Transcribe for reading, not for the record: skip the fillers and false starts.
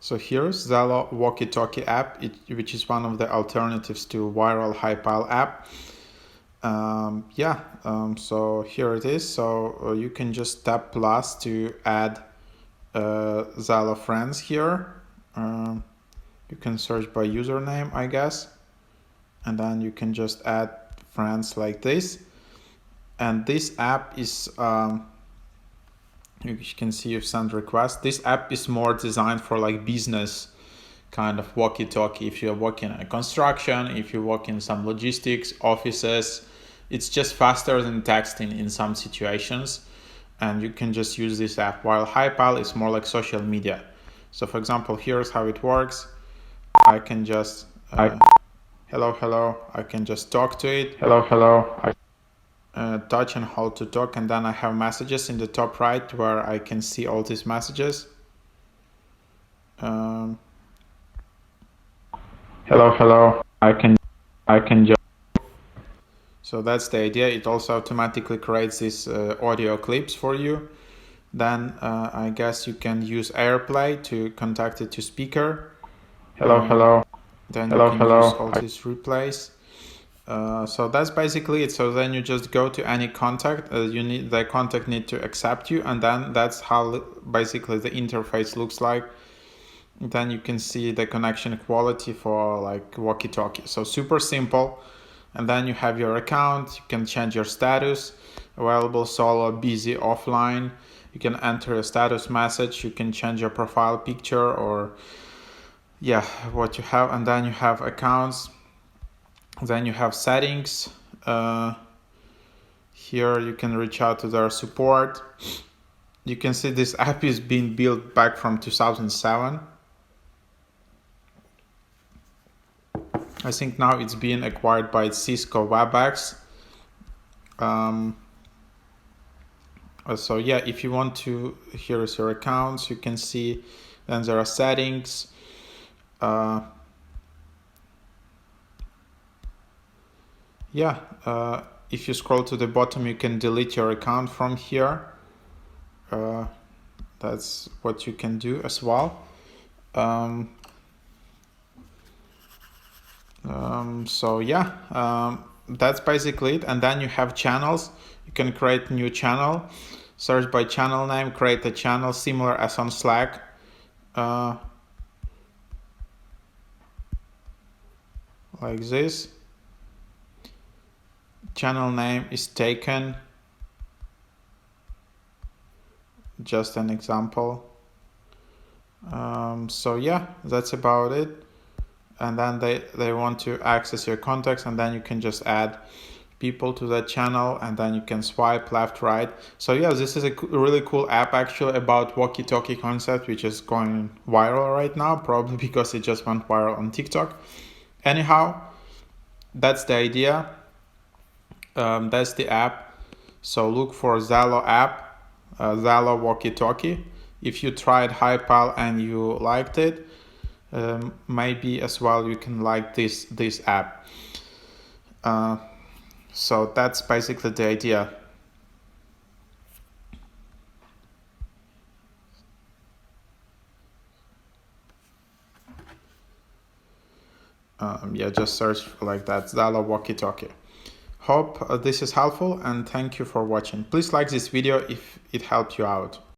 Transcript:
So here's Zello walkie-talkie app, which is one of the alternatives to viral HiPile app. So here it is. So you can just tap plus to add Zello friends here. You can search by username, I guess, and then you can just add friends like this. And this app is you can see you've sent requests. This app is more designed for like business kind of walkie-talkie. If you're working in construction, if you work in some logistics offices, it's just faster than texting in some situations, and you can just use this app. While HiPile is more like social media. So for example, here's how it works. I can just hello, I can just talk to it. Hello. Touch and hold to talk, and then I have messages in the top right where I can see all these messages. Hello. I can just. So that's the idea. It also automatically creates these audio clips for you. Then I guess you can use AirPlay to contact it to speaker. Hello. Then you can use all these replays. So that's basically it. So then you just go to any contact. The contact need to accept you, and then that's how basically the interface looks like. Then you can see the connection quality for like walkie-talkie. So super simple. And then you have your account. You can change your status: available, solo, busy, offline. You can enter a status message. You can change your profile picture or what you have. And then you have accounts. Then you have settings. Here you can reach out to their support. You can see this app is being built back from 2007. I think now it's being acquired by Cisco WebEx. So yeah, if you want to, here is your accounts. You can see then there are settings. If you scroll to the bottom, you can delete your account from here. That's what you can do as well. That's basically it. And then you have channels. You can create a new channel, search by channel name, create a channel similar as on Slack. Like this. Channel name is taken. Just an example. That's about it. And then they want to access your contacts, and then you can just add people to that channel, and then you can swipe left, right. So yeah, this is a really cool app actually about walkie-talkie concept, which is going viral right now, probably because it just went viral on TikTok. Anyhow, that's the idea. That's the app. So look for Zello app, Zello walkie-talkie. If you tried HiPile and you liked it, maybe as well you can like this app. So that's basically the idea. Just search like that, ZELLO walkie-talkie. Hope this is helpful, and thank you for watching. Please like this video if it helped you out.